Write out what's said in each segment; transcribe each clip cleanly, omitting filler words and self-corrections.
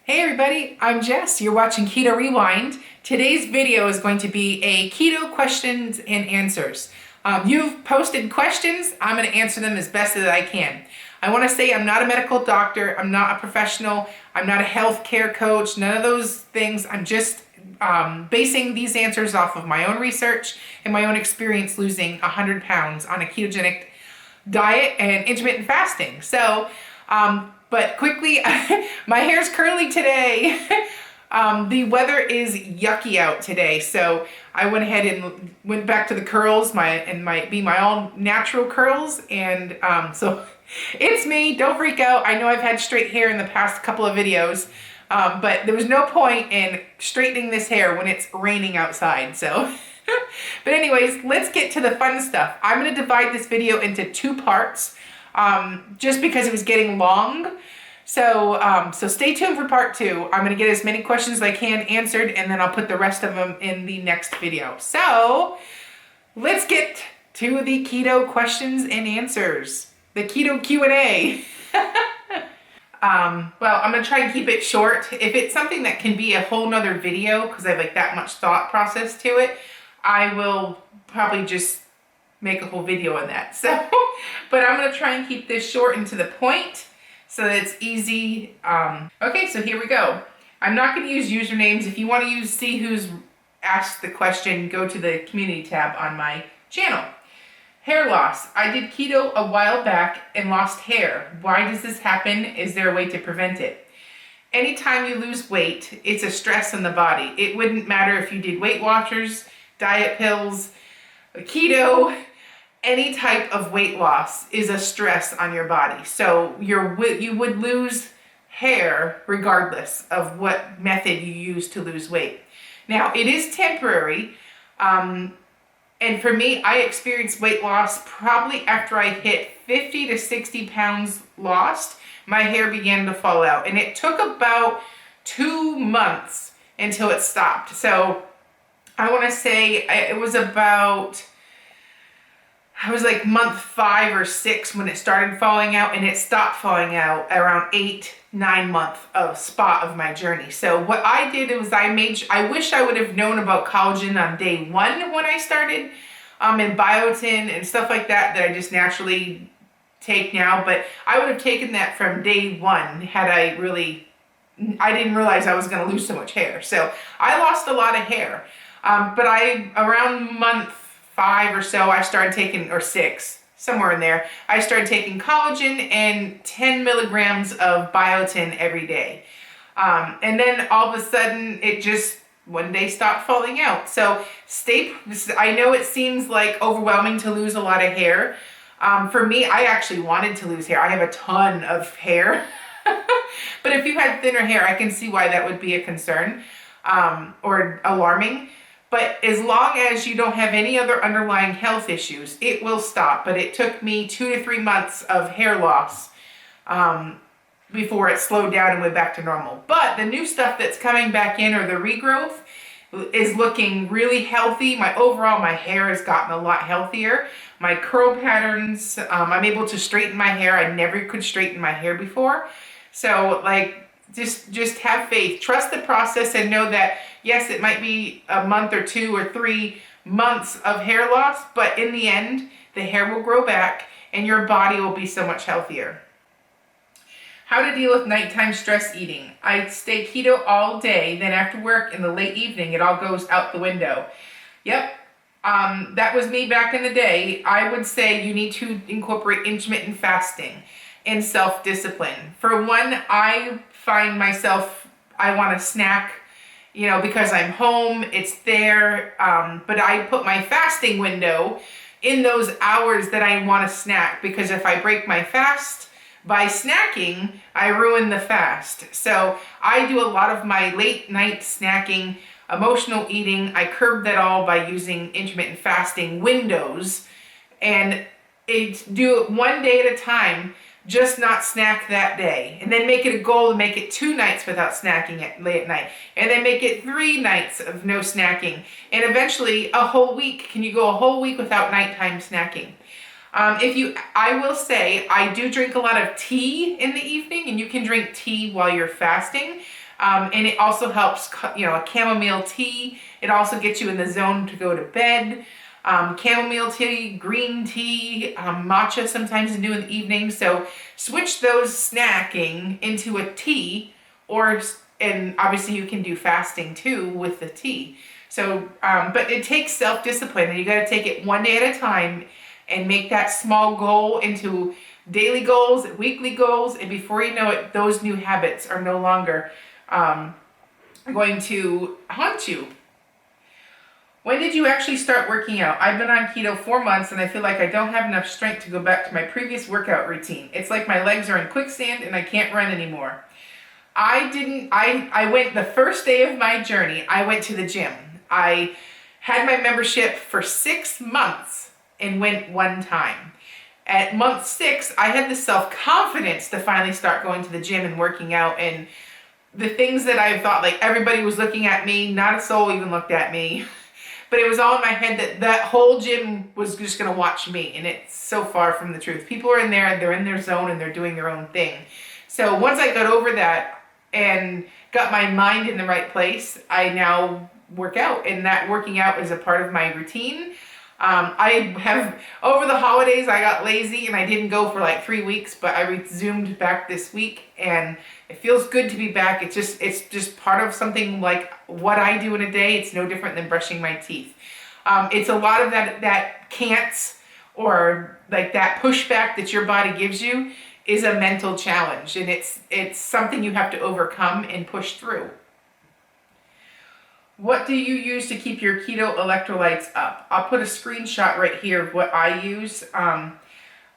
Hey everybody, I'm Jess. You're watching Keto Rewind. Today's video is going to be a keto questions and answers. You've posted questions. I'm going to answer them as best as I can. I want to say I'm not a medical doctor. I'm not a professional. I'm not a healthcare coach. None of those things. I'm just basing these answers off of my own research and my own experience losing 100 pounds on a ketogenic diet and intermittent fasting. But quickly, my hair's curly today. The weather is yucky out today, so I went ahead and went back to the curls, my all natural curls, and so it's me. Don't freak out. I know I've had straight hair in the past couple of videos, but there was no point in straightening this hair when it's raining outside. So, but anyways, let's get to the fun stuff. I'm going to divide this video into two parts. Just because it was getting long. So stay tuned for part two. I'm going to get as many questions as I can answered, and then I'll put the rest of them in the next video. So let's get to the keto questions and answers. The keto Q&A. Well, I'm going to try and keep it short. If it's something that can be a whole nother video, because I have like that much thought process to it, I will probably just make a whole video on that. So, but I'm going to try and keep this short and to the point so that it's easy. Okay, so here we go. I'm not going to use usernames. If you want to see who's asked the question, go to the community tab on my channel. Hair loss. I did keto a while back and lost hair. Why does this happen? Is there a way to prevent it? Anytime you lose weight, it's a stress on the body. It wouldn't matter if you did Weight Watchers, diet pills, keto. Any type of weight loss is a stress on your body. So you would lose hair regardless of what method you use to lose weight. Now, it is temporary. And for me, I experienced weight loss probably after I hit 50 to 60 pounds lost. My hair began to fall out. And it took about 2 months until it stopped. So I want to say it was about... I was like month 5 or 6 when it started falling out, and it stopped falling out around 8, 9 month of spot of my journey. So what I did was I wish I would have known about collagen on day 1 when I started, and biotin and stuff like that I just naturally take now, but I would have taken that from day 1 had I didn't realize I was going to lose so much hair. So I lost a lot of hair, but around month 5 or so, I started taking, or 6, somewhere in there, I started taking collagen and 10 milligrams of biotin every day. And then all of a sudden, it just one day stopped falling out. So I know it seems like overwhelming to lose a lot of hair. For me, I actually wanted to lose hair. I have a ton of hair. But if you had thinner hair, I can see why that would be a concern or alarming. But as long as you don't have any other underlying health issues, it will stop. But it took me 2 to 3 months of hair loss before it slowed down and went back to normal. But the new stuff that's coming back in, or the regrowth, is looking really healthy. My hair has gotten a lot healthier. My curl patterns, I'm able to straighten my hair. I never could straighten my hair before. So just have faith, trust the process, and know that yes, it might be a month or 2 or 3 months of hair loss, but in the end, the hair will grow back and your body will be so much healthier. How to deal with nighttime stress eating. I stay keto all day, then after work in the late evening, it all goes out the window. Yep, that was me back in the day. I would say you need to incorporate intermittent fasting and self-discipline. For one, I find myself, I want to snack, because I'm home, it's there, but I put my fasting window in those hours that I want to snack, because if I break my fast by snacking, I ruin the fast. So I do a lot of my late night snacking, emotional eating. I curb that all by using intermittent fasting windows, and do it 1 day at a time. Just not snack that day, and then make it a goal to make it 2 nights without snacking late at night, and then make it 3 nights of no snacking, and eventually a whole week. Can you go a whole week without nighttime snacking? I will say I do drink a lot of tea in the evening, and you can drink tea while you're fasting. And it also helps, a chamomile tea. It also gets you in the zone to go to bed. Chamomile tea, green tea, matcha sometimes to do in the evening. So switch those snacking into a tea, and obviously you can do fasting too with the tea. So, but it takes self-discipline, and you got to take it one day at a time and make that small goal into daily goals, weekly goals, and before you know it, those new habits are no longer going to haunt you. When did you actually start working out? I've been on keto 4 months and I feel like I don't have enough strength to go back to my previous workout routine. It's like my legs are in quicksand and I can't run anymore. I went the first day of my journey, I went to the gym. I had my membership for 6 months and went one time. At month 6, I had the self-confidence to finally start going to the gym and working out, and the things that I thought like everybody was looking at me, not a soul even looked at me. But it was all in my head that that whole gym was just going to watch me. And it's so far from the truth. People are in there, they're in their zone, and they're doing their own thing. So once I got over that and got my mind in the right place, I now work out. And that working out is a part of my routine. Over the holidays, I got lazy and I didn't go for like 3 weeks, but I resumed back this week and it feels good to be back. It's just part of something like what I do in a day. It's no different than brushing my teeth. It's a lot of that can'ts or like that pushback that your body gives you is a mental challenge, and it's something you have to overcome and push through. What do you use to keep your keto electrolytes up? I'll put a screenshot right here of what I use.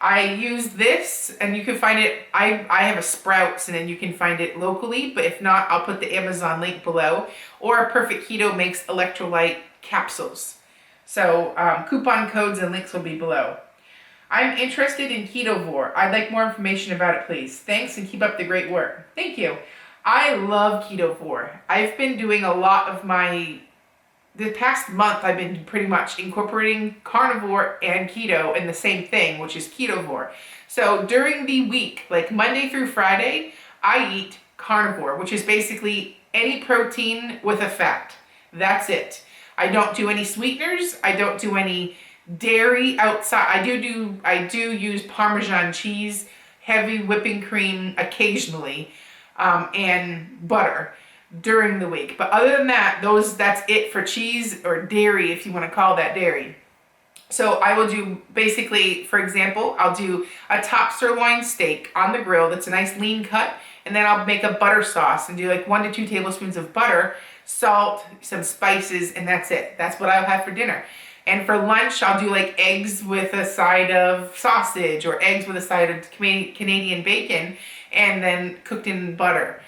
I use this, and you can find it, I have a Sprouts, and then you can find it locally, but if not, I'll put the Amazon link below. Or Perfect Keto makes electrolyte capsules. So coupon codes and links will be below. I'm interested in Ketovore. I'd like more information about it, please. Thanks, and keep up the great work. Thank you. I love Ketovore. I've been doing a lot of the past month I've been pretty much incorporating carnivore and keto in the same thing, which is Ketovore. So during the week, like Monday through Friday, I eat carnivore, which is basically any protein with a fat. That's it. I don't do any sweeteners. I don't do any dairy outside. I do use Parmesan cheese, heavy whipping cream occasionally, and butter during the week. But other than that, that's it for cheese or dairy, if you want to call that dairy. So I will do basically, for example, I'll do a top sirloin steak on the grill that's a nice lean cut, and then I'll make a butter sauce and do like 1 to 2 tablespoons of butter, salt, some spices, and that's it. That's what I'll have for dinner. And for lunch, I'll do like eggs with a side of sausage or eggs with a side of Canadian bacon, and then cooked in butter.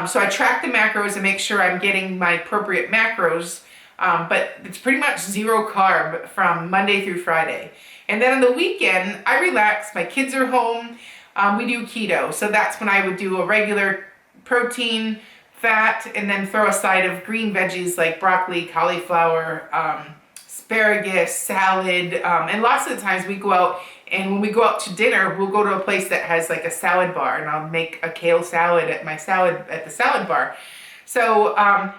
So I track the macros and make sure I'm getting my appropriate macros, but it's pretty much 0 carb from Monday through Friday. And then on the weekend, I relax. My kids are home. We do keto. So that's when I would do a regular protein, fat, and then throw a side of green veggies like broccoli, cauliflower, asparagus, salad, and lots of the times we go out, and when we go out to dinner, we'll go to a place that has like a salad bar, and I'll make a kale salad at the salad bar. So,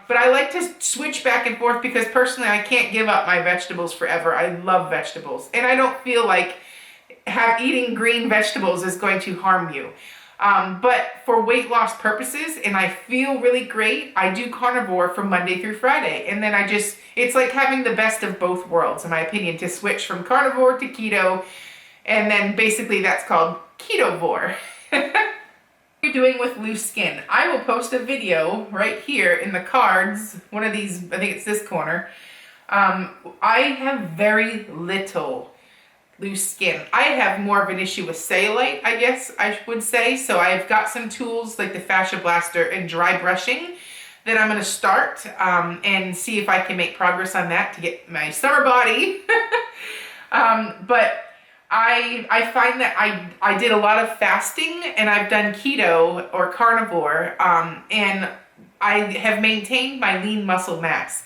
but I like to switch back and forth because personally I can't give up my vegetables forever. I love vegetables, and I don't feel like eating green vegetables is going to harm you. But for weight loss purposes, and I feel really great, I do carnivore from Monday through Friday. And then it's like having the best of both worlds, in my opinion, to switch from carnivore to keto. And then basically that's called Ketovore. What are you doing with loose skin? I will post a video right here in the cards. One of these, I think it's this corner. I have very little loose skin. I have more of an issue with cellulite, I guess I would say. So I've got some tools like the fascia blaster and dry brushing that I'm going to start and see if I can make progress on that to get my summer body. But I find that I did a lot of fasting, and I've done keto or carnivore, and I have maintained my lean muscle mass.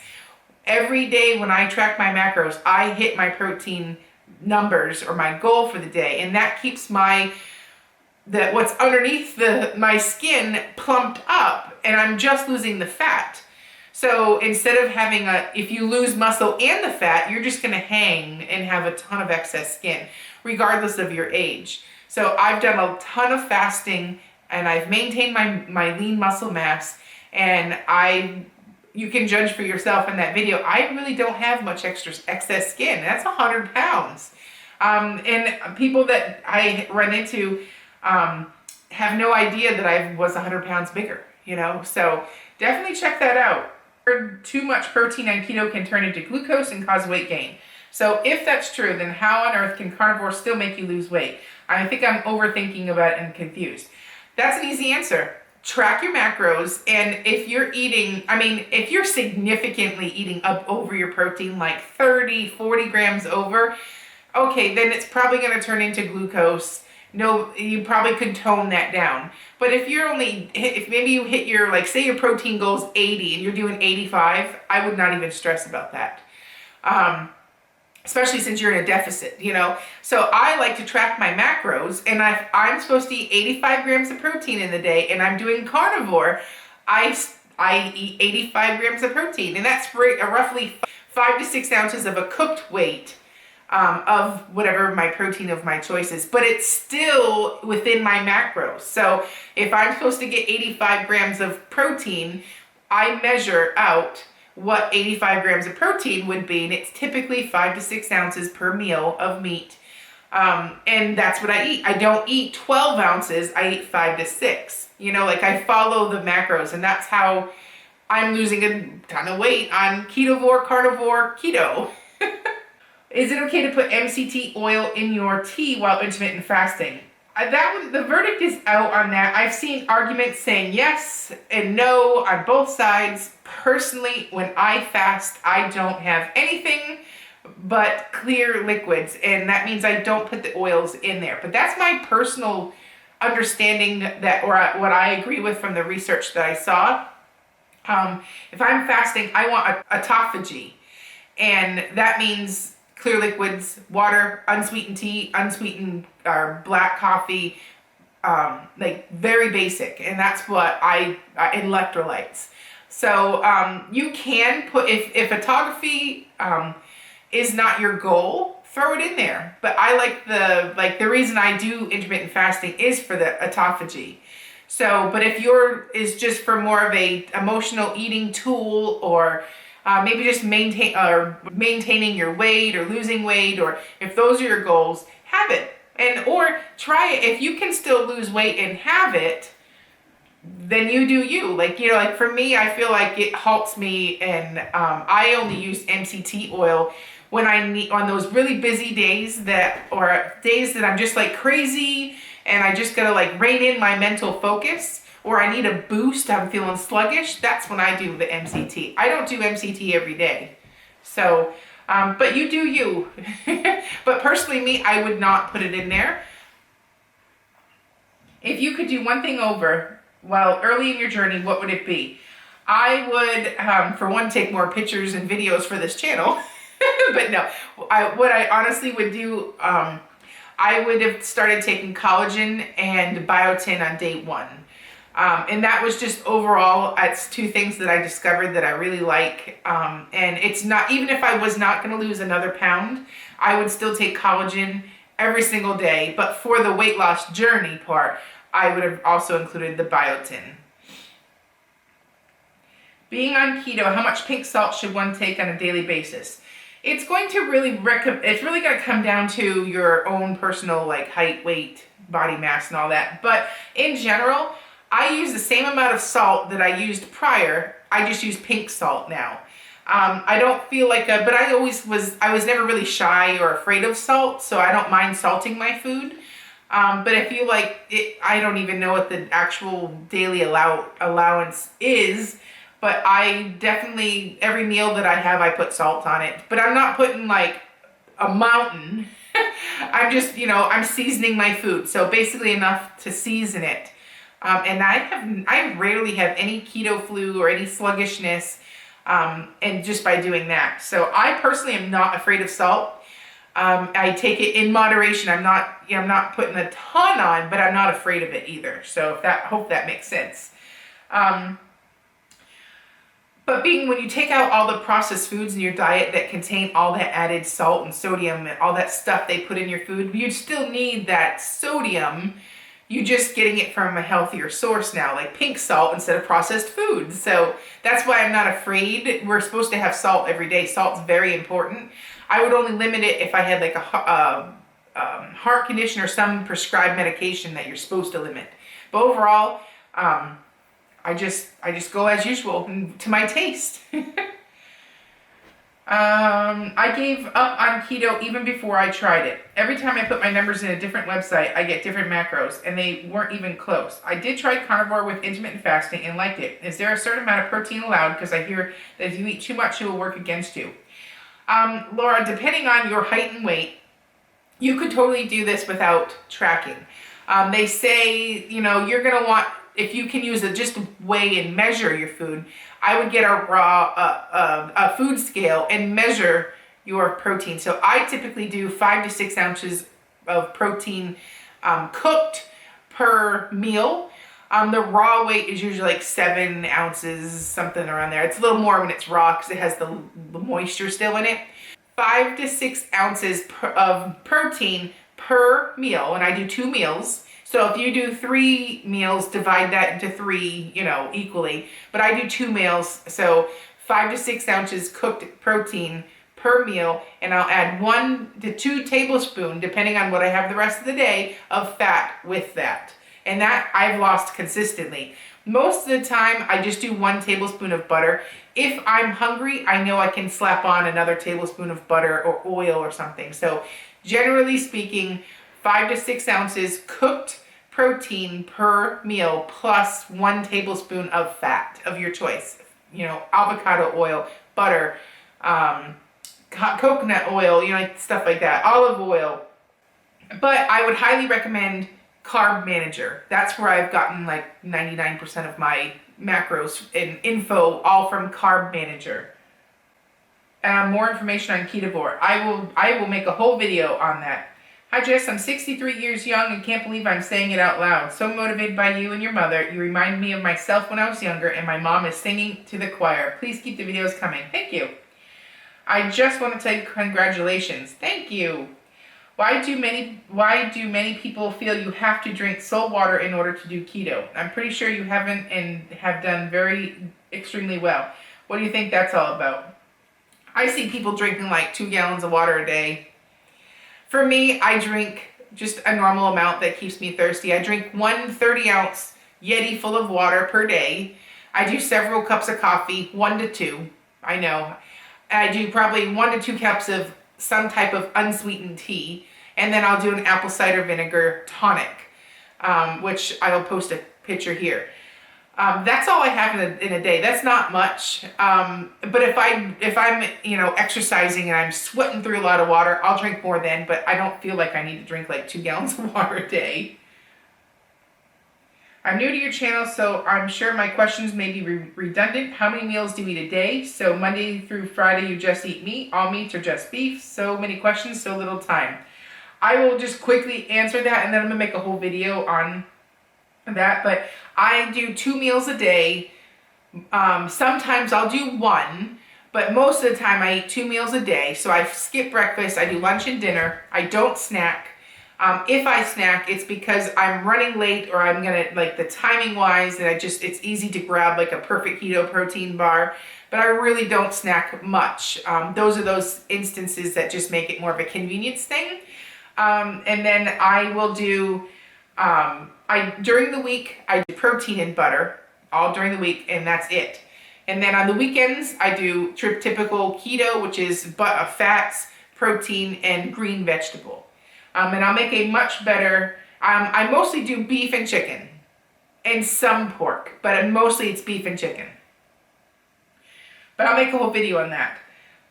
Every day when I track my macros, I hit my protein numbers or my goal for the day, and that keeps what's underneath my skin plumped up, and I'm just losing the fat. So instead of having if you lose muscle and the fat, you're just going to hang and have a ton of excess skin, regardless of your age. So I've done a ton of fasting, and I've maintained my lean muscle mass, and you can judge for yourself in that video. I really don't have much excess skin. That's 100 pounds. And people that I run into have no idea that I was 100 pounds bigger, So definitely check that out. Too much protein on keto can turn into glucose and cause weight gain. So if that's true, then how on earth can carnivore still make you lose weight? I think I'm overthinking about it and confused. That's an easy answer. Track your macros, and if you're significantly eating up over your protein, like 30, 40 grams over, okay, then it's probably going to turn into glucose. No, you probably could tone that down. But if maybe you hit your, say your protein goal is 80 and you're doing 85, I would not even stress about that. Especially since you're in a deficit, So I like to track my macros, and I'm supposed to eat 85 grams of protein in the day, and I'm doing carnivore, I eat 85 grams of protein, and that's roughly 5 to 6 ounces of a cooked weight of whatever my protein of my choice is, but it's still within my macros. So if I'm supposed to get 85 grams of protein, I measure out what 85 grams of protein would be, and it's typically 5 to 6 ounces per meal of meat. And that's what I eat. I don't eat 12 ounces, I eat 5 to 6. I follow the macros, and that's how I'm losing a ton of weight on Ketovore, carnivore, keto. Is it okay to put MCT oil in your tea while intermittent fasting? The verdict is out on that. I've seen arguments saying yes and no on both sides. Personally, when I fast, I don't have anything but clear liquids, and that means I don't put the oils in there. But that's my personal understanding or what I agree with from the research that I saw. If I'm fasting, I want autophagy, and that means clear liquids, water, unsweetened tea, unsweetened or black coffee, very basic. And that's what electrolytes. So you can put, if photography is not your goal, throw it in there. But I like the reason I do intermittent fasting is for the autophagy. So, but if is just for more of a emotional eating tool, or maybe just maintaining your weight or losing weight, or if those are your goals, have it. Or try it. If you can still lose weight and have it, then you do you. For me, I feel like it halts me, and I only use MCT oil when I need, on those really busy days or days that I'm just crazy and I just gotta rein in my mental focus, or I need a boost, I'm feeling sluggish. That's when I do the MCT. I don't do MCT every day. So, but you do you. But personally, me, I would not put it in there. If you could do one thing over while early in your journey, what would it be? I would, for one, take more pictures and videos for this channel. But no, what I honestly would do, I would have started taking collagen and biotin on day 1. And that was just overall, it's 2 things that I discovered that I really like. And it's not, even if I was not going to lose another pound, I would still take collagen every single day. But for the weight loss journey part, I would have also included the biotin. Being on keto, how much pink salt should one take on a daily basis? It's going to it's really going to come down to your own personal height, weight, body mass, and all that. But in general, I use the same amount of salt that I used prior. I just use pink salt now. I don't feel but I was never really shy or afraid of salt, so I don't mind salting my food. But if you I don't even know what the actual daily allowance is, but I definitely, every meal that I have, I put salt on it. But I'm not putting a mountain. I'm just, I'm seasoning my food. So basically enough to season it. And I rarely have any keto flu or any sluggishness, and just by doing that. So I personally am not afraid of salt. I take it in moderation. I'm not putting a ton on, but I'm not afraid of it either. So hope that makes sense. But when you take out all the processed foods in your diet that contain all that added salt and sodium and all that stuff they put in your food, you still need that sodium. You're just getting it from a healthier source now, like pink salt instead of processed food. So that's why I'm not afraid. We're supposed to have salt every day. Salt's very important. I would only limit it if I had like a heart condition or some prescribed medication that you're supposed to limit. But overall, I just go as usual to my taste. I gave up on keto even before I tried it. Every time I put my numbers in a different website, I get different macros, and they weren't even close. I did try carnivore with intermittent fasting and liked it. Is there a certain amount of protein allowed? Because I hear that if you eat too much, it will work against you. Laura, depending on your height and weight, you could totally do this without tracking. They say, you're going to want, if you can use just weigh and measure your food, I would get a food scale and measure your protein. So I typically do 5 to 6 ounces of protein cooked per meal. The raw weight is usually like 7 ounces, something around there. It's a little more when it's raw because it has the moisture still in it. 5 to 6 ounces of protein per meal, and I do 2 meals. So if you do 3 meals, divide that into 3, equally. But I do 2 meals, so 5 to 6 ounces cooked protein per meal, and I'll add 1 to 2 tablespoons, depending on what I have the rest of the day, of fat with that. And that I've lost consistently. Most of the time, I just do 1 tablespoon of butter. If I'm hungry, I know I can slap on another tablespoon of butter or oil or something. So generally speaking, 5 to 6 ounces cooked protein per meal plus 1 tablespoon of fat of your choice. Avocado oil, butter, coconut oil, stuff like that, olive oil. But I would highly recommend Carb Manager. That's where I've gotten like 99% of my macros and info, all from Carb Manager. More information on Ketovore. I will make a whole video on that. Hi Jess, I'm 63 years young and can't believe I'm saying it out loud. So motivated by you and your mother. You remind me of myself when I was younger, and my mom is singing to the choir. Please keep the videos coming. Thank you. I just want to say congratulations. Thank you. Why do many people feel you have to drink salt water in order to do keto? I'm pretty sure you haven't and have done extremely well. What do you think that's all about? I see people drinking like 2 gallons of water a day. For me, I drink just a normal amount that keeps me thirsty. I drink 1 30-ounce Yeti full of water per day. I do several cups of coffee, 1 to 2. I know. I do probably 1 to 2 cups of some type of unsweetened tea, and then I'll do an apple cider vinegar tonic, which I'll post a picture here. That's all I have in a day. That's not much. But if I'm exercising and I'm sweating through a lot of water, I'll drink more then, but I don't feel like I need to drink like 2 gallons of water a day. I'm new to your channel, so I'm sure my questions may be redundant. How many meals do you eat a day? So Monday through Friday, you just eat meat, all meats, or just beef? So many questions, so little time. I will just quickly answer that, and then I'm going to make a whole video on that. But I do 2 meals a day. Sometimes I'll do 1, but most of the time I eat 2 meals a day. So I skip breakfast, I do lunch and dinner. I don't snack. If I snack, it's because I'm running late, or I'm the timing wise, and it's easy to grab like a perfect keto protein bar, but I really don't snack much. Those are those instances that just make it more of a convenience thing. And then I will do, during the week, I do protein and butter all during the week, and that's it. And then on the weekends, I do typical keto, which is fats, protein, and green vegetable. And I'll make a much better, I mostly do beef and chicken and some pork, but mostly it's beef and chicken. But I'll make a whole video on that.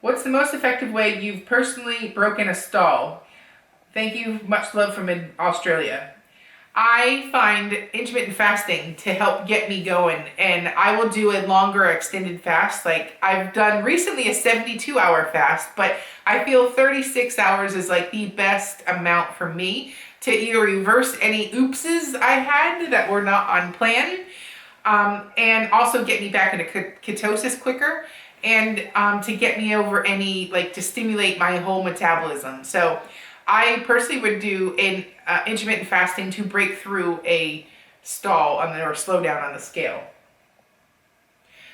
What's the most effective way you've personally broken a stall? Thank you, much love from Australia. I find intermittent fasting to help get me going, and I will do a longer extended fast. Like I've done recently a 72-hour fast, but I feel 36 hours is like the best amount for me to either reverse any oopses I had that were not on plan. and also get me back into ketosis quicker, and to get me over any, like, to stimulate my whole metabolism. So I personally would do an intermittent fasting to break through a stall on the, or slow down on the scale.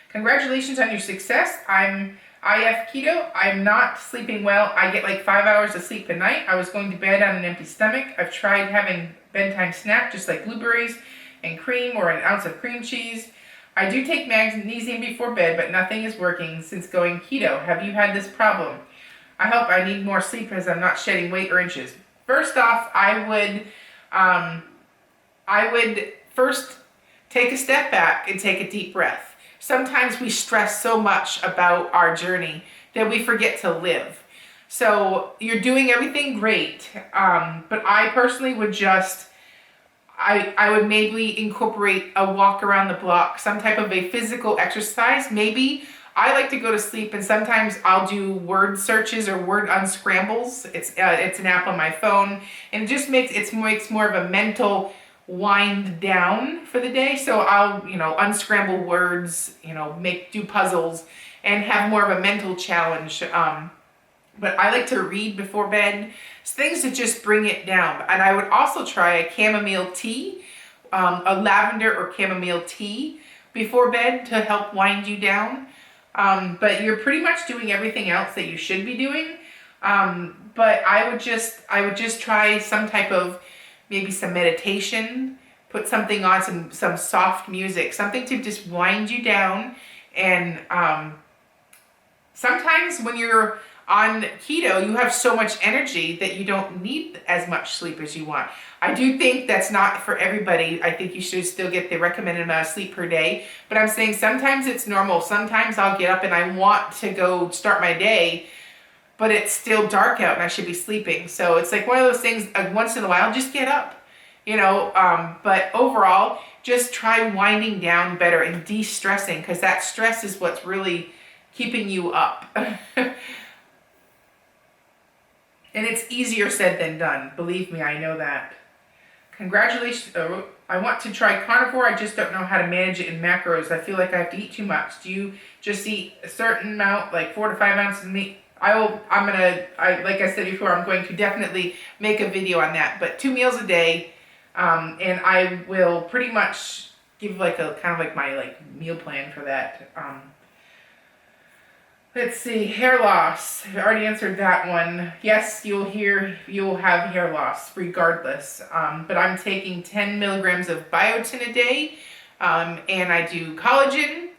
Congratulations on your success. I'm IF keto. I'm not sleeping well. I get like 5 hours of sleep a night. I was going to bed on an empty stomach. I've tried having bedtime snack, just like blueberries and cream or an ounce of cream cheese. I do take magnesium before bed, but nothing is working since going keto. Have you had this problem? I hope. I need more sleep as I'm not shedding weight or inches. First off, I would first take a step back and take a deep breath. Sometimes we stress so much about our journey that we forget to live. So you're doing everything great, but I personally would just, I would maybe incorporate a walk around the block, some type of a physical exercise. Maybe I like to go to sleep, and sometimes I'll do word searches or word unscrambles. It's an app on my phone, and it just makes more of a mental wind down for the day. So I'll, unscramble words, do puzzles and have more of a mental challenge. But I like to read before bed, things to just bring it down. And I would also try a chamomile tea, a lavender or chamomile tea before bed to help wind you down. But you're pretty much doing everything else that you should be doing. But I would just try some type of, maybe some meditation, put something on, some soft music, something to just wind you down. And sometimes when you're on keto, you have so much energy that you don't need as much sleep as you want. I do think that's not for everybody. I think you should still get the recommended amount of sleep per day. But I'm saying sometimes it's normal. Sometimes I'll get up and I want to go start my day, but it's still dark out and I should be sleeping. So it's like one of those things, once in a while, just get up, but overall, just try winding down better and de-stressing, because that stress is what's really keeping you up. And it's easier said than done. Believe me, I know that. Congratulations. I want to try carnivore. I just don't know how to manage it in macros. I feel like I have to eat too much. Do you just eat a certain amount, like 4 to 5 ounces of meat? Like I said before, I'm going to definitely make a video on that. But 2 meals a day, and I will pretty much give like a kind of like my meal plan for that. Let's see, hair loss. I already answered that one. Yes, you'll have hair loss regardless. But I'm taking 10 milligrams of biotin a day, and I do collagen,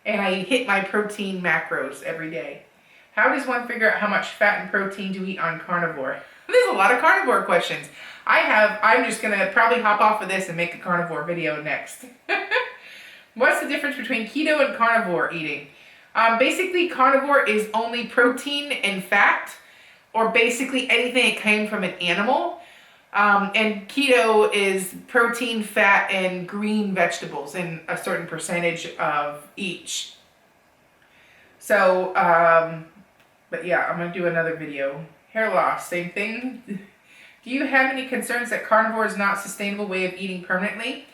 and I hit my protein macros every day. How does one figure out how much fat and protein to eat on carnivore? There's a lot of carnivore questions. I'm just going to probably hop off of this and make a carnivore video next. What's the difference between keto and carnivore eating? Basically, carnivore is only protein and fat, or basically anything that came from an animal. And keto is protein, fat, and green vegetables in a certain percentage of each. So, but yeah, I'm going to do another video. Hair loss, same thing. Do you have any concerns that carnivore is not a sustainable way of eating permanently?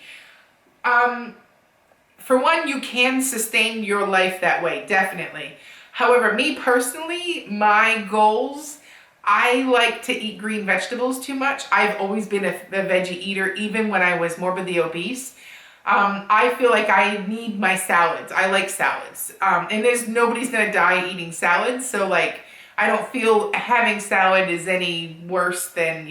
For one, you can sustain your life that way, definitely. However, me personally, my goals, I like to eat green vegetables too much. I've always been a veggie eater, even when I was morbidly obese. I feel like I need my salads. I like salads. And nobody's gonna die eating salads, so I don't feel having salad is any worse than,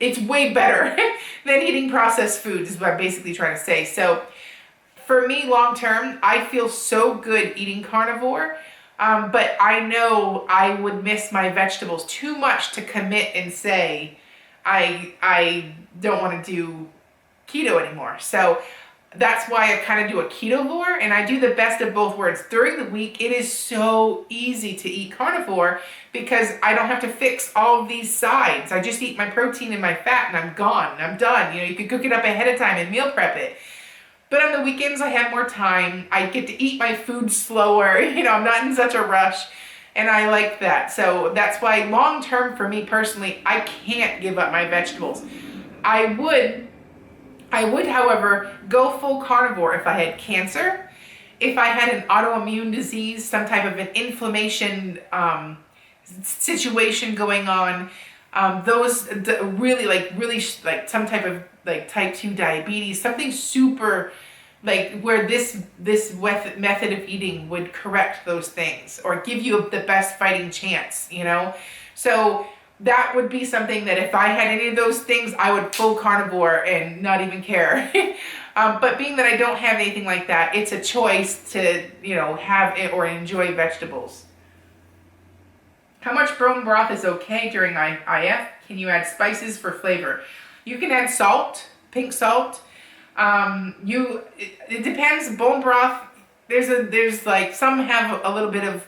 it's way better than eating processed foods is what I'm basically trying to say. So for me, long term, I feel so good eating carnivore, but I know I would miss my vegetables too much to commit and say I don't want to do keto anymore. So that's why I kind of do a ketovore, and I do the best of both worlds. During the week, it is so easy to eat carnivore because I don't have to fix all of these sides. I just eat my protein and my fat and I'm gone. I'm done. You can cook it up ahead of time and meal prep it. But on the weekends, I have more time. I get to eat my food slower. I'm not in such a rush, and I like that. So that's why long term for me personally, I can't give up my vegetables. I would I would, however, go full carnivore if I had cancer, if I had an autoimmune disease, some type of an inflammation situation going on, those really like some type of like type 2 diabetes, something super like where this method of eating would correct those things or give you the best fighting chance, you know? So that would be something that if I had any of those things, I would full carnivore and not even care. But being that I don't have anything like that, it's a choice to, you know, have it or enjoy vegetables. How much bone broth is okay during IF? Can you add spices for flavor? You can add salt, pink salt. It depends. Bone broth, there's like some have a little bit of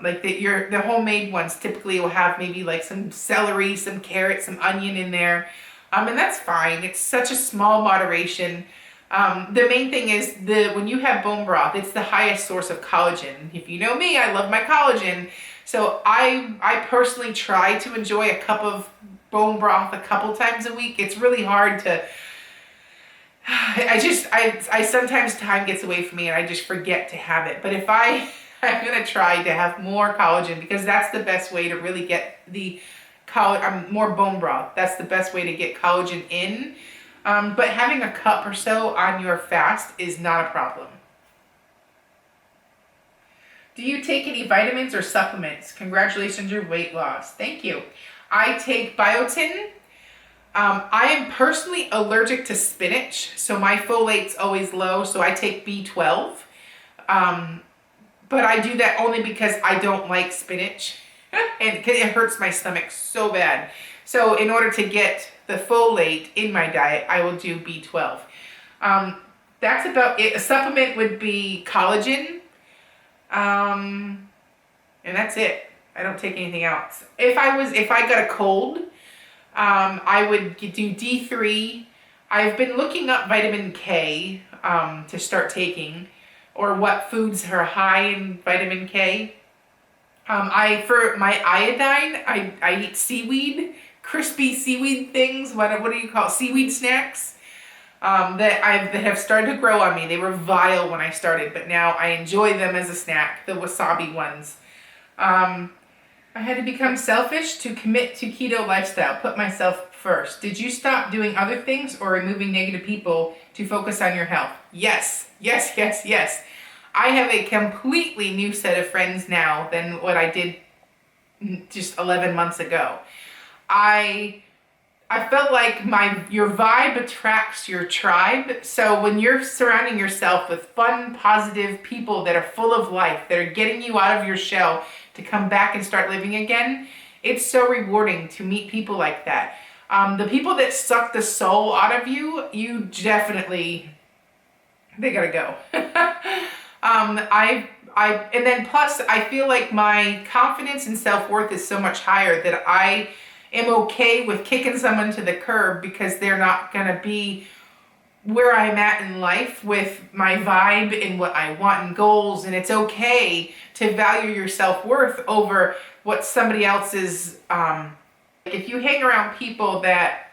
like the homemade ones typically will have maybe like some celery, some carrot, some onion in there. And that's fine. It's such a small moderation. The main thing is when you have bone broth, it's the highest source of collagen. If you know me, I love my collagen. So I personally try to enjoy a cup of bone broth a couple times a week. It's really hard to, I sometimes time gets away from me and I just forget to have it. But if I'm going to try to have more collagen because that's the best way to really get the more bone broth. That's the best way to get collagen in. But having a cup or so on your fast is not a problem. Do you take any vitamins or supplements? Congratulations on your weight loss. Thank you. I take biotin. I am personally allergic to spinach, so my folate's always low, so I take B12. But I do that only because I don't like spinach and it hurts my stomach so bad. So in order to get the folate in my diet, I will do B12. That's about it. A supplement would be collagen. And that's it. I don't take anything else. If I got a cold, I would do D3. I've been looking up vitamin K to start taking, or what foods are high in vitamin K. For my iodine, I eat seaweed, crispy seaweed things. What do you call it? Seaweed snacks that have started to grow on me. They were vile when I started, but now I enjoy them as a snack. The wasabi ones. I had to become selfish to commit to keto lifestyle. Put myself first. Did you stop doing other things or removing negative people to focus on your health? Yes, yes, yes, yes. I have a completely new set of friends now than what I did just 11 months ago. I felt like your vibe attracts your tribe. So when you're surrounding yourself with fun, positive people that are full of life, that are getting you out of your shell to come back and start living again, it's so rewarding to meet people like that. The people that suck the soul out of you, they gotta go. And then plus I feel like my confidence and self-worth is so much higher that I am okay with kicking someone to the curb because they're not gonna be where I'm at in life with my vibe and what I want and goals. And it's okay to value your self-worth over what somebody else's, if you hang around people that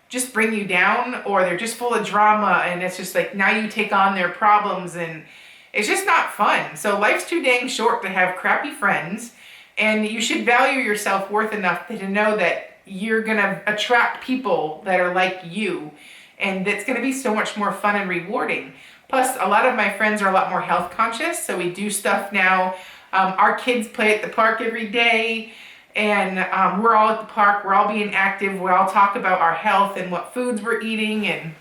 just bring you down or they're just full of drama and it's just like now you take on their problems and it's just not fun. So life's too dang short to have crappy friends, and you should value your self-worth enough to know that you're gonna attract people that are like you, and that's gonna be so much more fun and rewarding. Plus, a lot of my friends are a lot more health conscious, so we do stuff now. Our kids play at the park every day, and we're all at the park, we're all being active, we all talk about our health and what foods we're eating, and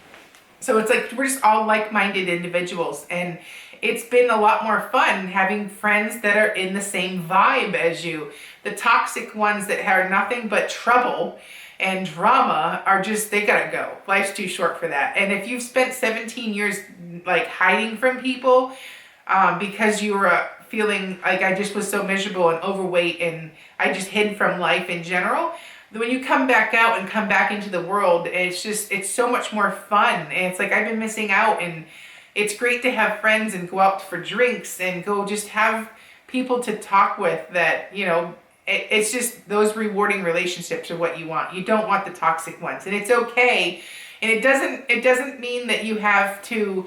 so it's like we're just all like-minded individuals, and it's been a lot more fun having friends that are in the same vibe as you. The toxic ones that are nothing but trouble and drama are just, they gotta go. Life's too short for that. And if you've spent 17 years like hiding from people because you were feeling like I just was so miserable and overweight and I just hid from life in general, when you come back out and come back into the world, it's so much more fun. And it's like I've been missing out, and it's great to have friends and go out for drinks and go just have people to talk with that, you know, it's just those rewarding relationships are what you want. You don't want the toxic ones. And it's okay And it doesn't mean that you have to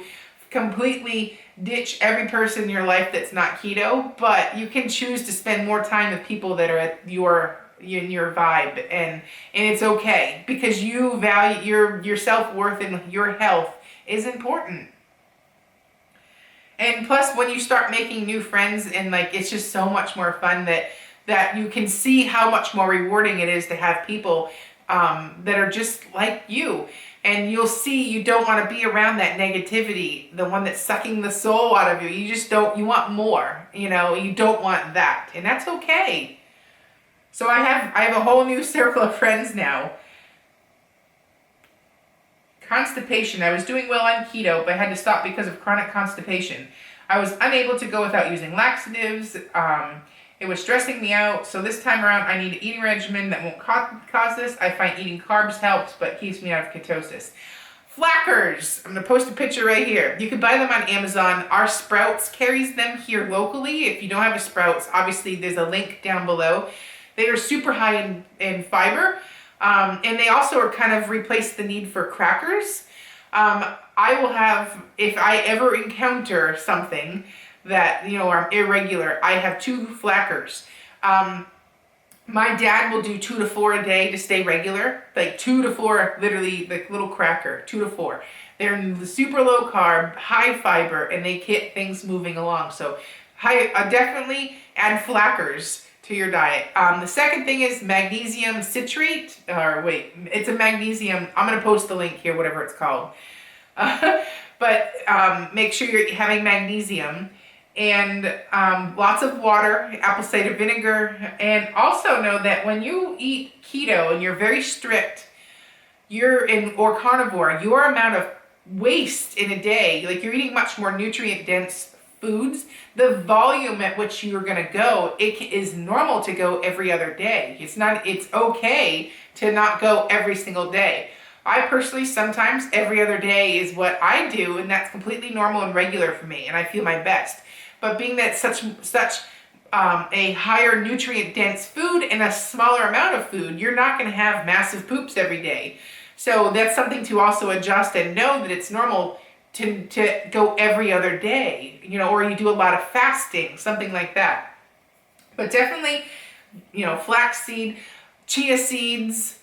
completely ditch every person in your life that's not keto, but you can choose to spend more time with people that are at your vibe, and it's okay, because you value your self-worth and your health is important. And plus, when you start making new friends, and like, it's just so much more fun that you can see how much more rewarding it is to have people that are just like you. And you'll see you don't want to be around that negativity, the one that's sucking the soul out of you. You just don't, you want more, you don't want that. And that's okay. So I have a whole new circle of friends now. Constipation. I was doing well on keto, but I had to stop because of chronic constipation. I was unable to go without using laxatives. It was stressing me out. So this time around, I need an eating regimen that won't cause this. I find eating carbs helps, but keeps me out of ketosis. Flackers. I'm going to post a picture right here. You can buy them on Amazon. Our Sprouts carries them here locally. If you don't have a Sprouts, obviously there's a link down below. They are super high in fiber. And they also are kind of replace the need for crackers. I will have, if I ever encounter something that, are irregular, I have 2 flackers. My dad will do 2 to 4 a day to stay regular, like 2 to 4, literally like little cracker, 2 to 4. They're super low carb, high fiber, and they get things moving along. So definitely add flackers to your diet. The second thing is magnesium citrate, it's a magnesium, I'm going to post the link here, whatever it's called. But make sure you're having magnesium and lots of water, apple cider vinegar, and also know that when you eat keto and you're very strict, or carnivore, your amount of waste in a day, like you're eating much more nutrient dense foods, the volume at which you're going to go, it is normal to go every other day. It's okay to not go every single day. I personally, sometimes every other day is what I do, and that's completely normal and regular for me, and I feel my best. But being that such a higher nutrient dense food and a smaller amount of food, you're not going to have massive poops every day. So that's something to also adjust and know that it's normal to go every other day, or you do a lot of fasting, something like that. But definitely, flaxseed, chia seeds,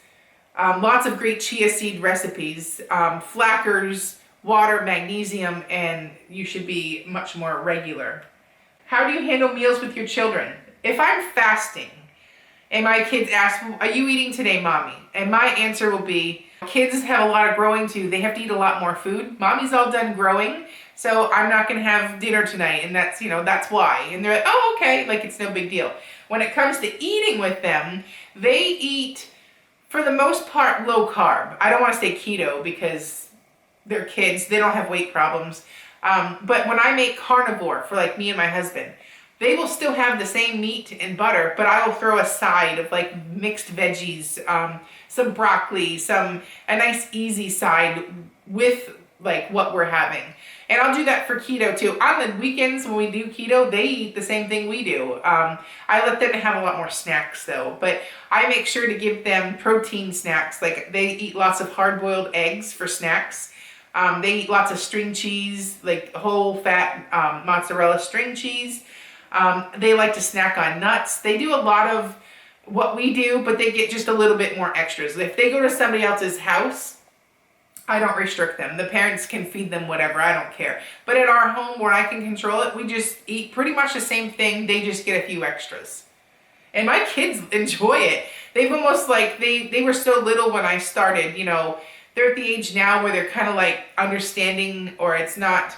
lots of great chia seed recipes, flackers, water, magnesium, and you should be much more regular. How do you handle meals with your children? If I'm fasting and my kids ask, "Are you eating today, Mommy?" And my answer will be, kids have a lot of growing to do. They have to eat a lot more food. Mommy's all done growing, so I'm not going to have dinner tonight, and that's why. And they're like, "Oh, okay," like it's no big deal. When it comes to eating with them, they eat, for the most part, low carb. I don't want to say keto because they're kids. They don't have weight problems. But when I make carnivore for like me and my husband, they will still have the same meat and butter, but I will throw a side of like mixed veggies, some broccoli, a nice easy side with like what we're having. And I'll do that for keto too. On the weekends when we do keto, they eat the same thing we do. I let them have a lot more snacks though, but I make sure to give them protein snacks. Like they eat lots of hard-boiled eggs for snacks. They eat lots of string cheese, like whole fat mozzarella string cheese. They like to snack on nuts. They do a lot of what we do, but they get just a little bit more extras. If they go to somebody else's house, I don't restrict them. The parents can feed them whatever, I don't care. But at our home where I can control it, we just eat pretty much the same thing. They just get a few extras. And my kids enjoy it. They've almost like, they were so little when I started, they're at the age now where they're kind of like understanding, or it's not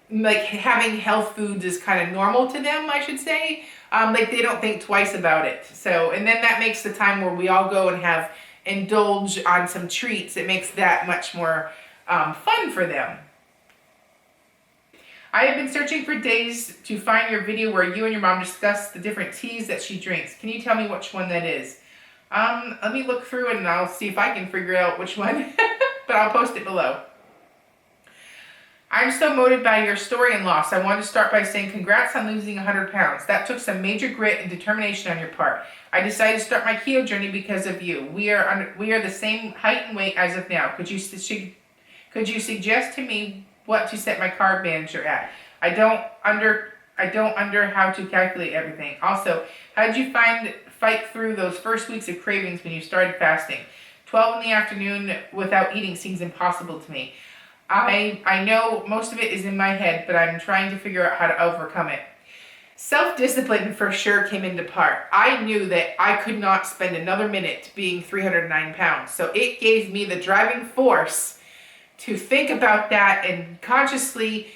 like having health foods is kind of normal to them, I should say. Like they don't think twice about it. So, and then that makes the time where we all go and indulge on some treats. It makes that much more fun for them. I have been searching for days to find your video where you and your mom discuss the different teas that she drinks. Can you tell me which one that is? Let me look through and I'll see if I can figure out which one, but I'll post it below. I'm so motivated by your story and loss. I want to start by saying congrats on losing 100 pounds. That took some major grit and determination on your part. I decided to start my keto journey because of you. We are the same height and weight as of now. Could you suggest to me what to set my carb manager at? I don't under how to calculate everything. Also, how did you fight through those first weeks of cravings when you started fasting? 12 in the afternoon without eating seems impossible to me. I know most of it is in my head, but I'm trying to figure out how to overcome it. Self-discipline for sure came into part. I knew that I could not spend another minute being 309 pounds. So it gave me the driving force to think about that and consciously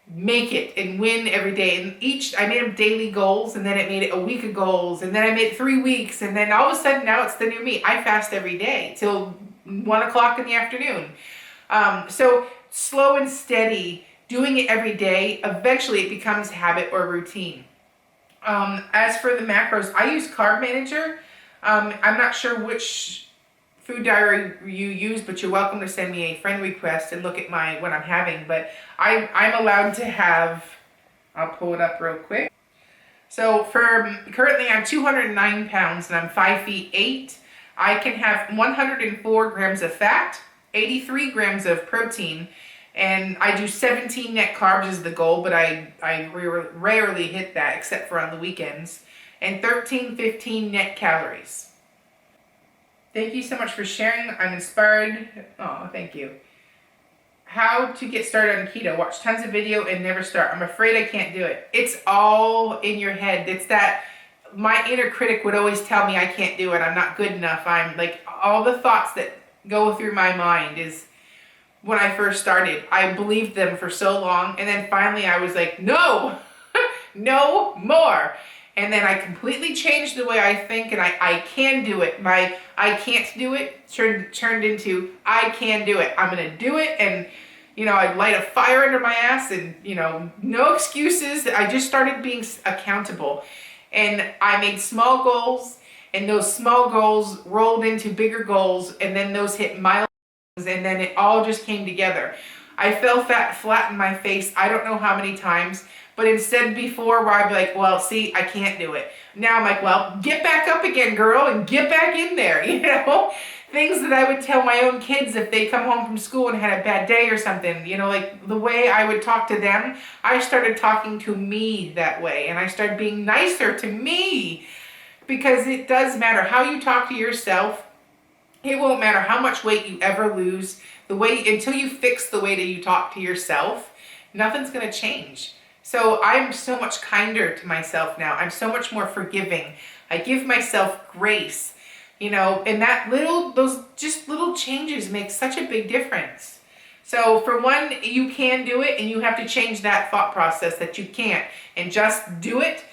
make it and win every day. And I made them daily goals, and then it made it a week of goals, and then I made it 3 weeks, and then all of a sudden now it's the new me. I fast every day till 1 o'clock in the afternoon. So slow and steady, doing it every day, eventually it becomes habit or routine. As for the macros, I use Carb Manager. I'm not sure which food diary you use, but you're welcome to send me a friend request and look at what I'm having. But I'm allowed to have, I'll pull it up real quick. So currently I'm 209 pounds and I'm 5 feet 8. I can have 104 grams of fat, 83 grams of protein, and I do 17 net carbs is the goal, but I rarely hit that except for on the weekends, and 15 net calories. Thank you so much for sharing. I'm inspired. Oh, thank you. How to get started on keto. Watch tons of video and never start. I'm afraid I can't do it. It's all in your head. It's that my inner critic would always tell me I can't do it. I'm not good enough. I'm like, all the thoughts that go through my mind is when I first started. I believed them for so long, and then finally I was like, no, no more. And then I completely changed the way I think, and I can do it. My I can't do it turned into I can do it. I'm going to do it, and I'd light a fire under my ass, and no excuses. I just started being accountable, and I made small goals, and those small goals rolled into bigger goals, and then those hit milestones, and then it all just came together. I fell flat in my face I don't know how many times, but instead before where I'd be like, well, see, I can't do it. Now I'm like, well, get back up again, girl, and get back in there, Things that I would tell my own kids if they come home from school and had a bad day or something, like the way I would talk to them, I started talking to me that way, and I started being nicer to me, because it does matter how you talk to yourself. It won't matter how much weight you ever lose. Until you fix the way that you talk to yourself, nothing's going to change. So I'm so much kinder to myself now. I'm so much more forgiving. I give myself grace, and those just little changes make such a big difference. So for one, you can do it, and you have to change that thought process that you can't, and just do it.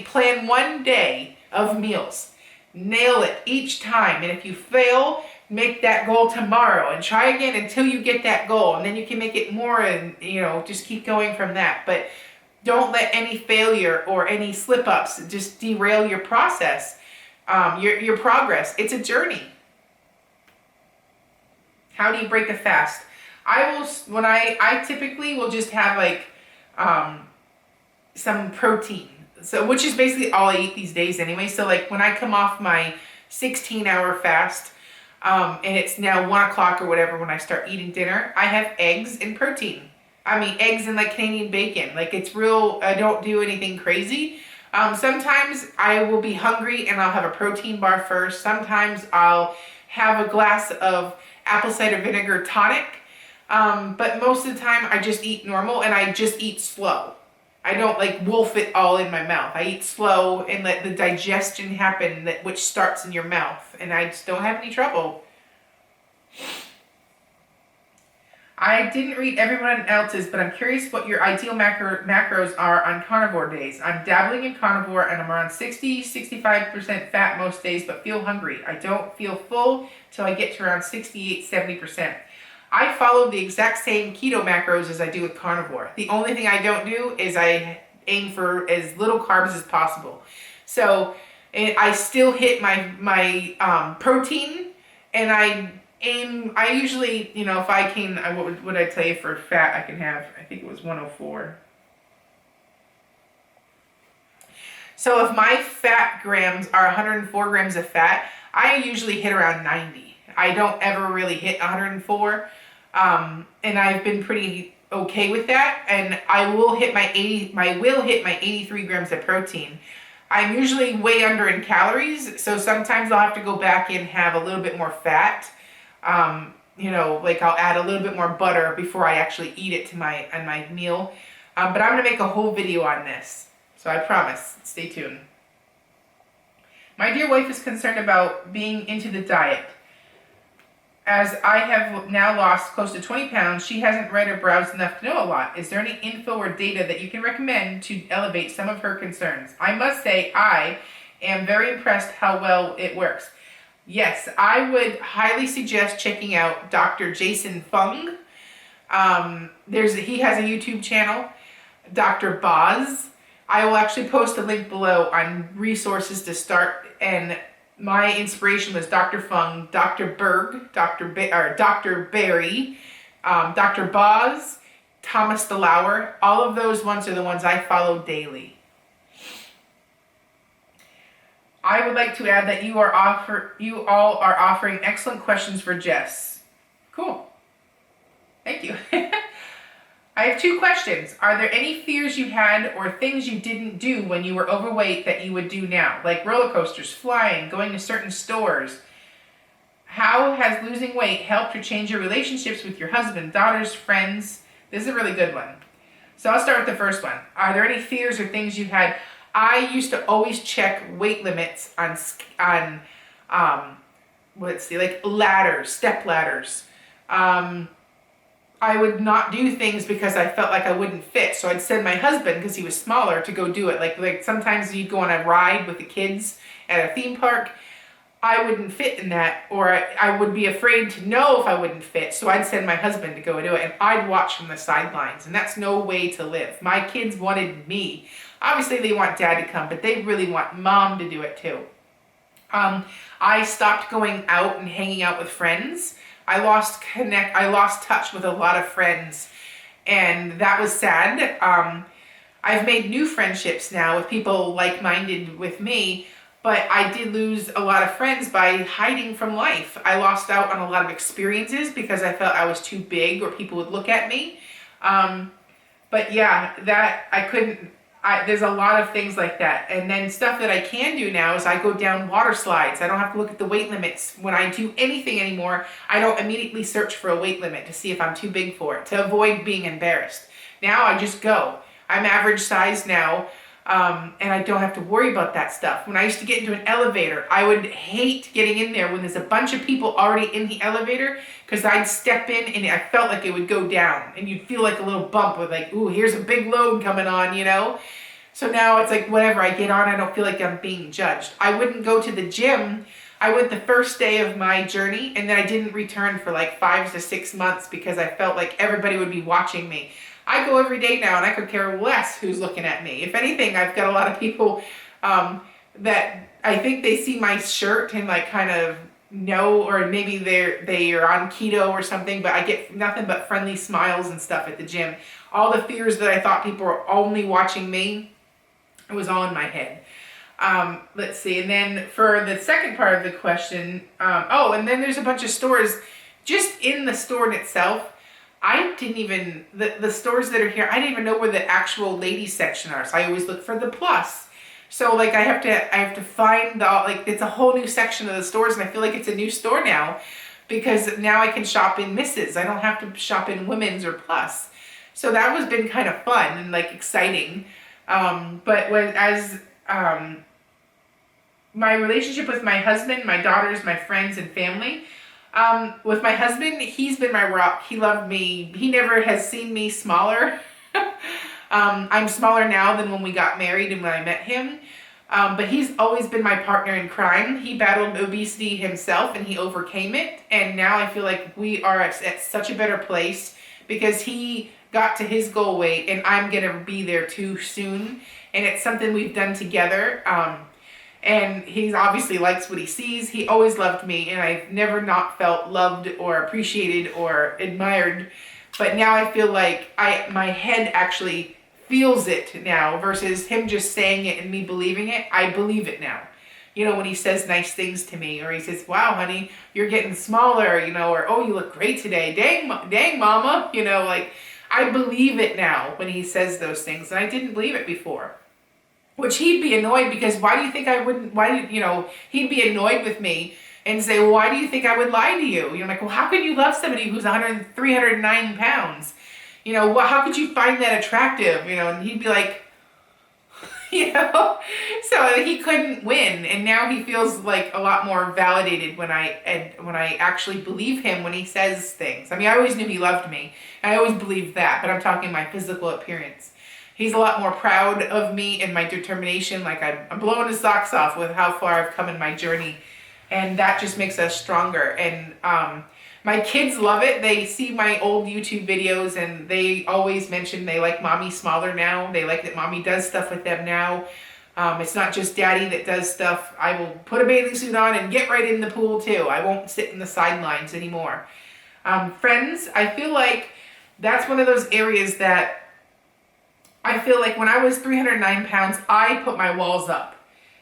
Plan 1 day of meals. Nail it each time. And if you fail, make that goal tomorrow and try again until you get that goal. And then you can make it more, and just keep going from that. But don't let any failure or any slip-ups just derail your process, your progress. It's a journey. How do you break a fast? I typically will just have some protein. So, which is basically all I eat these days anyway. So when I come off my 16-hour fast, and it's now 1 o'clock or whatever when I start eating dinner, I have eggs and protein. I mean, eggs and Canadian bacon. It's real, I don't do anything crazy. Sometimes I will be hungry and I'll have a protein bar first. Sometimes I'll have a glass of apple cider vinegar tonic. But most of the time I just eat normal, and I just eat slow. I don't wolf it all in my mouth. I eat slow and let the digestion happen, which starts in your mouth, and I just don't have any trouble. I didn't read everyone else's, but I'm curious what your ideal macros are on carnivore days. I'm dabbling in carnivore, and I'm around 65% fat most days, but feel hungry. I don't feel full till I get to around 70%. I follow the exact same keto macros as I do with carnivore. The only thing I don't do is I aim for as little carbs as possible. So I still hit my protein, and I aim, I usually, you know, if I can, what would I tell you for fat I can have? I think it was 104. So if my fat grams are 104 grams of fat, I usually hit around 90. I don't ever really hit 104. And I've been pretty okay with that. And I will hit my 83 grams of protein. I'm usually way under in calories, so sometimes I'll have to go back and have a little bit more fat. You know, like I'll add a little bit more butter before I actually eat it to my meal. But I'm gonna make a whole video on this, so I promise. Stay tuned. My dear wife is concerned about being into the diet. As I have now lost close to 20 pounds, she hasn't read or browsed enough to know a lot. Is there any info or data that you can recommend to elevate some of her concerns? I must say I am very impressed how well it works. Yes, I would highly suggest checking out Dr. Jason Fung. He has a YouTube channel, Dr. Boz. I will actually post a link below on resources to start, and my inspiration was Dr. Fung, Dr. Berg, Dr. Berry, Dr. Boz, Thomas DeLauer. All of those ones are the ones I follow daily. I would like to add that you all are offering excellent questions for Jess. Cool. Thank you. I have 2 questions. Are there any fears you had or things you didn't do when you were overweight that you would do now? Like roller coasters, flying, going to certain stores. How has losing weight helped or changed your relationships with your husband, daughters, friends? This is a really good one. So I'll start with the first one. Are there any fears or things you had? I used to always check weight limits on like ladders, step ladders. I would not do things because I felt like I wouldn't fit. So I'd send my husband, because he was smaller, to go do it. Like sometimes you'd go on a ride with the kids at a theme park. I wouldn't fit in that, or I would be afraid to know if I wouldn't fit. So I'd send my husband to go do it, and I'd watch from the sidelines. And that's no way to live. My kids wanted me. Obviously they want dad to come, but they really want mom to do it too. I stopped going out and hanging out with friends. I lost touch with a lot of friends, and that was sad. I've made new friendships now with people like-minded with me, but I did lose a lot of friends by hiding from life. I lost out on a lot of experiences because I felt I was too big or people would look at me. But yeah, that I couldn't. There's a lot of things like that. And then stuff that I can do now is I go down water slides. I don't have to look at the weight limits. When I do anything anymore, I don't immediately search for a weight limit to see if I'm too big for it, to avoid being embarrassed. Now I just go. I'm average size now, and I don't have to worry about that stuff. When I used to get into an elevator, I would hate getting in there when there's a bunch of people already in the elevator, because I'd step in and I felt like it would go down, and you'd feel like a little bump with like, ooh, here's a big load coming on, you know? So now it's like, whatever, I get on, I don't feel like I'm being judged. I wouldn't go to the gym. I went the first day of my journey, and then I didn't return for like 5 to 6 months because I felt like everybody would be watching me. I go every day now, and I could care less who's looking at me. If anything, I've got a lot of people that I think they see my shirt and like kind of know, or maybe they are on keto or something, but I get nothing but friendly smiles and stuff at the gym. All the fears that I thought people were only watching me, it was all in my head. Let's see. And then for the second part of the question, and then there's a bunch of stores just in the store in itself. I didn't even, the stores that are here, I didn't even know where the actual ladies section are. So I always look for the plus. So like I have to find it's a whole new section of the stores, and I feel like it's a new store now because now I can shop in misses. I don't have to shop in women's or plus. So that was been kind of fun and like exciting. But my relationship with my husband, my daughters, my friends, and family, with my husband, he's been my rock. He loved me. He never has seen me smaller. I'm smaller now than when we got married and when I met him. But he's always been my partner in crime. He battled obesity himself and he overcame it. And now I feel like we are at such a better place because he got to his goal weight and I'm going to be there too soon. And it's something we've done together. And he obviously likes what he sees. He always loved me, and I've never not felt loved or appreciated or admired. But now I feel like my head actually feels it now versus him just saying it and me believing it. I believe it now. You know, when he says nice things to me, or he says, wow, honey, you're getting smaller, you know, or, oh, you look great today. Dang, mama, you know, like, I believe it now when he says those things, and I didn't believe it before. Which he'd be annoyed because why do you think I wouldn't, he'd be annoyed with me and say, well, why do you think I would lie to you? You're like, well, how can you love somebody who's 309 pounds? You know, well, how could you find that attractive? You know, and he'd be like, you know, so he couldn't win. And now he feels like a lot more validated when I actually believe him when he says things. I mean, I always knew he loved me. I always believed that, but I'm talking my physical appearance. He's a lot more proud of me and my determination. Like I'm blowing his socks off with how far I've come in my journey. And that just makes us stronger. And my kids love it. They see my old YouTube videos and they always mention they like mommy smaller now. They like that mommy does stuff with them now. It's not just daddy that does stuff. I will put a bathing suit on and get right in the pool too. I won't sit in the sidelines anymore. Friends, I feel like that's one of those areas that I feel like when I was 309 pounds, I put my walls up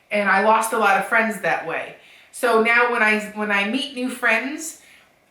and I lost a lot of friends that way. So now when I meet new friends,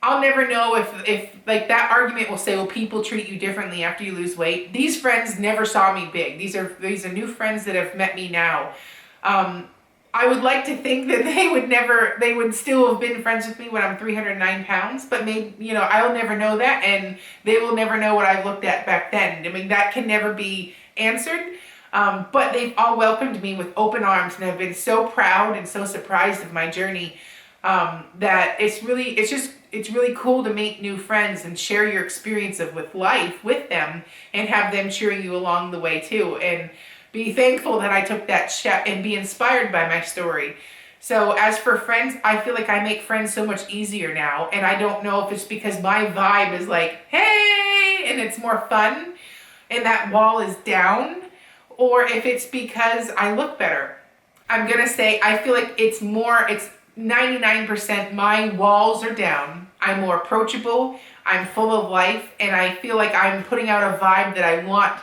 I'll never know if like that argument will say, well, people treat you differently after you lose weight. These friends never saw me big. These are new friends that have met me now. I would like to think that they would still have been friends with me when I'm 309 pounds, but maybe, you know, I'll never know that, and they will never know what I looked at back then. I mean, that can never be answered. But they've all welcomed me with open arms and have been so proud and so surprised of my journey, that it's really cool to make new friends and share your experience with life with them and have them cheering you along the way too. And be thankful that I took that step and be inspired by my story. So as for friends, I feel like I make friends so much easier now. And I don't know if it's because my vibe is like, hey, and it's more fun and that wall is down, or if it's because I look better. I'm going to say I feel like it's 99% my walls are down. I'm more approachable. I'm full of life. And I feel like I'm putting out a vibe that I want,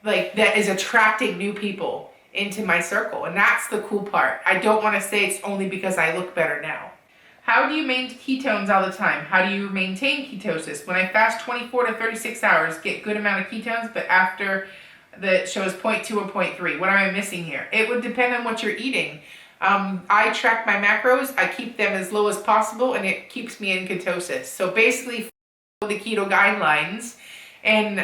like that is attracting new people into my circle. And that's the cool part. I don't want to say it's only because I look better now. How do you maintain ketones all the time? How do you maintain ketosis? When I fast 24 to 36 hours, get good amount of ketones, but after that shows 0.2 or 0.3. What am I missing here? It would depend on what you're eating. I track my macros. I keep them as low as possible, and it keeps me in ketosis. So basically, follow the keto guidelines, and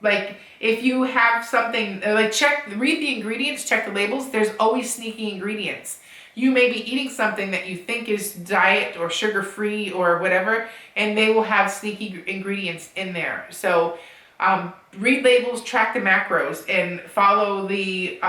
like if you have something, like read the ingredients, check the labels. There's always sneaky ingredients. You may be eating something that you think is diet or sugar-free or whatever, and they will have sneaky ingredients in there. So read labels, track the macros, and follow the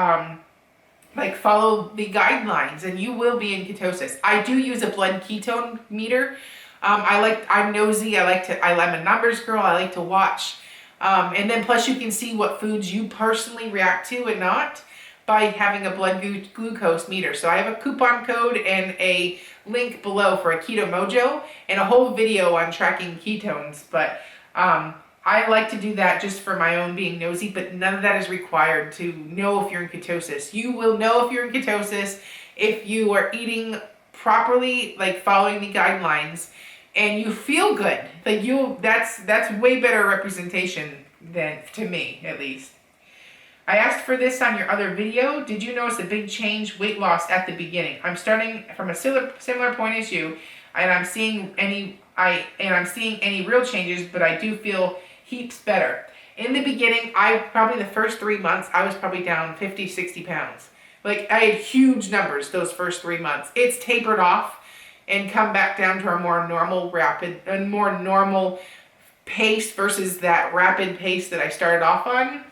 guidelines, and you will be in ketosis. I do use a blood ketone meter. I'm nosy. I'm a numbers girl. I like to watch. And then plus you can see what foods you personally react to and not by having a blood glucose meter. So I have a coupon code and a link below for a Keto Mojo and a whole video on tracking ketones. But I like to do that just for my own being nosy, but none of that is required to know if you're in ketosis. You will know if you're in ketosis if you are eating properly, like following the guidelines, and you feel good. Like that's way better representation than, to me at least. I asked for this on your other video. Did you notice a big change weight loss at the beginning? I'm starting from a similar point as you, and I'm seeing any real changes, but I do feel heaps better. In the beginning, probably the first 3 months, I was probably down 50, 60 pounds. Like I had huge numbers those first 3 months. It's tapered off and come back down to a more normal pace versus that rapid pace that I started off on.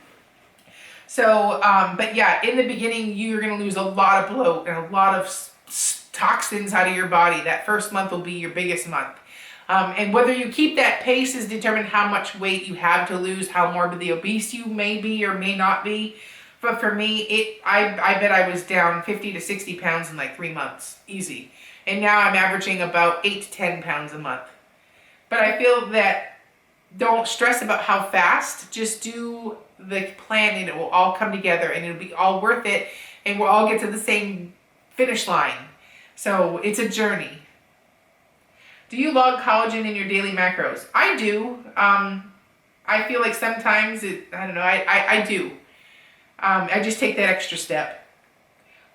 So, but yeah, in the beginning, you're going to lose a lot of bloat and a lot of toxins out of your body. That first month will be your biggest month. And whether you keep that pace is determined how much weight you have to lose, how morbidly obese you may be or may not be. But for me, I bet I was down 50 to 60 pounds in like 3 months, easy. And now I'm averaging about 8 to 10 pounds a month. But I feel that don't stress about how fast, just do the plan and it will all come together and it'll be all worth it and we'll all get to the same finish line. So it's a journey. Do you log collagen in your daily macros? I do. I feel like sometimes I don't know, I do. I just take that extra step.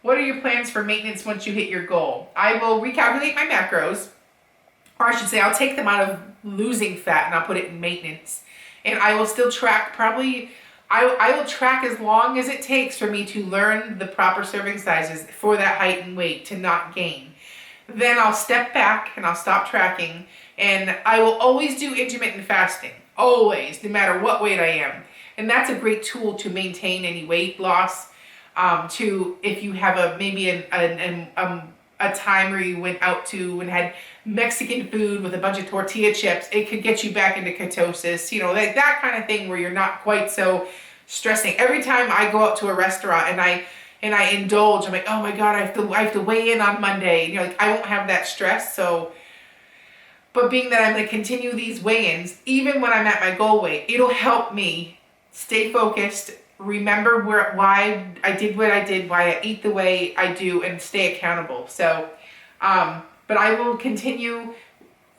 What are your plans for maintenance once you hit your goal? I will recalculate my macros, or I should say I'll take them out of losing fat and I'll put it in maintenance. And I will still track probably, I will track as long as it takes for me to learn the proper serving sizes for that height and weight to not gain. Then I'll step back and I'll stop tracking, and I will always do intermittent fasting. Always, no matter what weight I am. And that's a great tool to maintain any weight loss. If you have maybe a time where you went out to and had Mexican food with a bunch of tortilla chips, it could get you back into ketosis, like that kind of thing where you're not quite so stressing. Every time I go out to a restaurant and I indulge, I'm like, oh my God, I have to weigh in on Monday. I won't have that stress. So, but being that I'm going to continue these weigh-ins, even when I'm at my goal weight, it'll help me stay focused, remember why I did what I did, why I eat the way I do, and stay accountable. So, but I will continue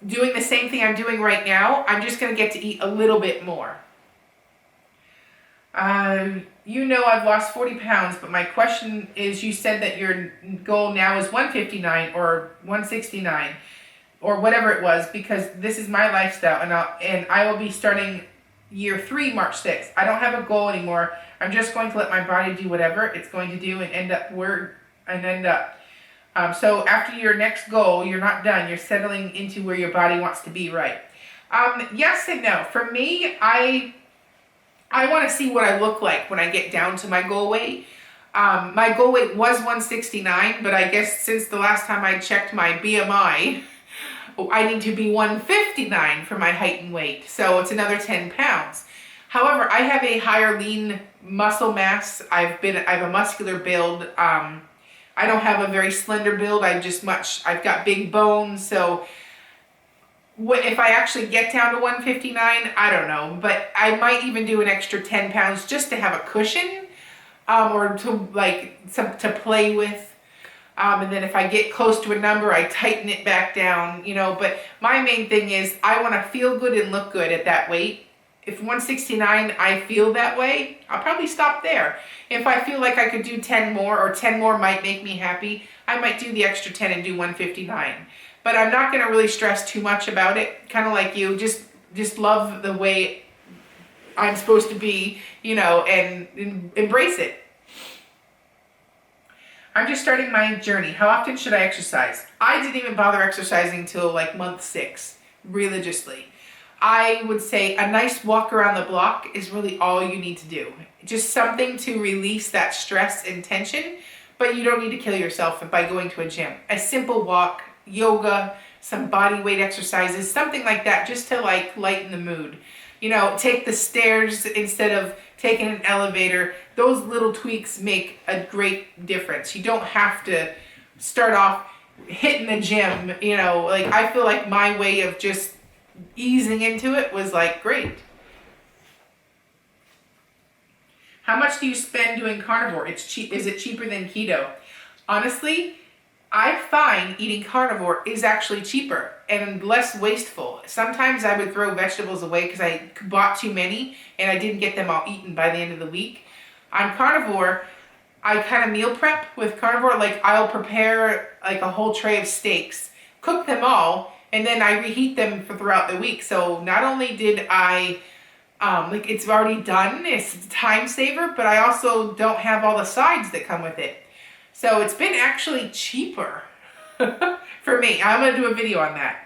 doing the same thing I'm doing right now. I'm just going to get to eat a little bit more. I've lost 40 pounds, but my question is, you said that your goal now is 159 or 169 or whatever it was, because this is my lifestyle, and I will be starting year 3, March 6th. I don't have a goal anymore. I'm just going to let my body do whatever it's going to do and end up. So after your next goal, you're not done. You're settling into where your body wants to be, right? Yes and no. For me, I want to see what I look like when I get down to my goal weight. My goal weight was 169, but I guess since the last time I checked my BMI, I need to be 159 for my height and weight. So it's another 10 pounds. However, I have a higher lean muscle mass. I have a muscular build. I don't have a very slender build. I've got big bones. So if I actually get down to 159, I don't know. But I might even do an extra 10 pounds just to have a cushion, or to play with. And then if I get close to a number, I tighten it back down, But my main thing is I want to feel good and look good at that weight. If 169, I feel that way, I'll probably stop there. If I feel like I could do 10 more, or 10 more might make me happy, I might do the extra 10 and do 159. But I'm not going to really stress too much about it. Kind of like you, just love the way I'm supposed to be, and embrace it. I'm just starting my journey. How often should I exercise? I didn't even bother exercising till like month 6, religiously. I would say a nice walk around the block is really all you need to do. Just something to release that stress and tension, but you don't need to kill yourself by going to a gym. A simple walk, yoga, some body weight exercises, something like that, just to lighten the mood. Take the stairs instead of taking an elevator. Those little tweaks make a great difference. You don't have to start off hitting the gym, I feel like my way of just easing into it was great. How much do you spend doing carnivore? It's cheap. Is it cheaper than keto? Honestly, I find eating carnivore is actually cheaper and less wasteful. Sometimes I would throw vegetables away because I bought too many and I didn't get them all eaten by the end of the week. On carnivore, I kind of meal prep with carnivore. I'll prepare a whole tray of steaks, cook them all, and then I reheat them throughout the week. So not only did I, it's already done, it's a time saver, but I also don't have all the sides that come with it. So it's been actually cheaper for me. I'm going to do a video on that.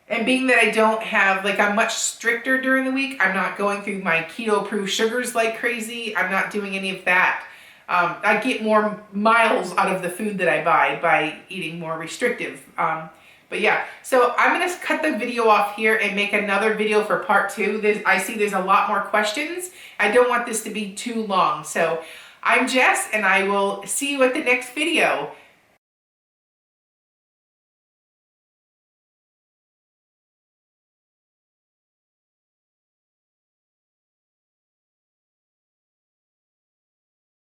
And being that I don't have, I'm much stricter during the week, I'm not going through my keto-proof sugars like crazy. I'm not doing any of that. I get more miles out of the food that I buy by eating more restrictive. But yeah, so I'm going to cut the video off here and make another video for part 2. I see there's a lot more questions. I don't want this to be too long. So I'm Jess, and I will see you at the next video.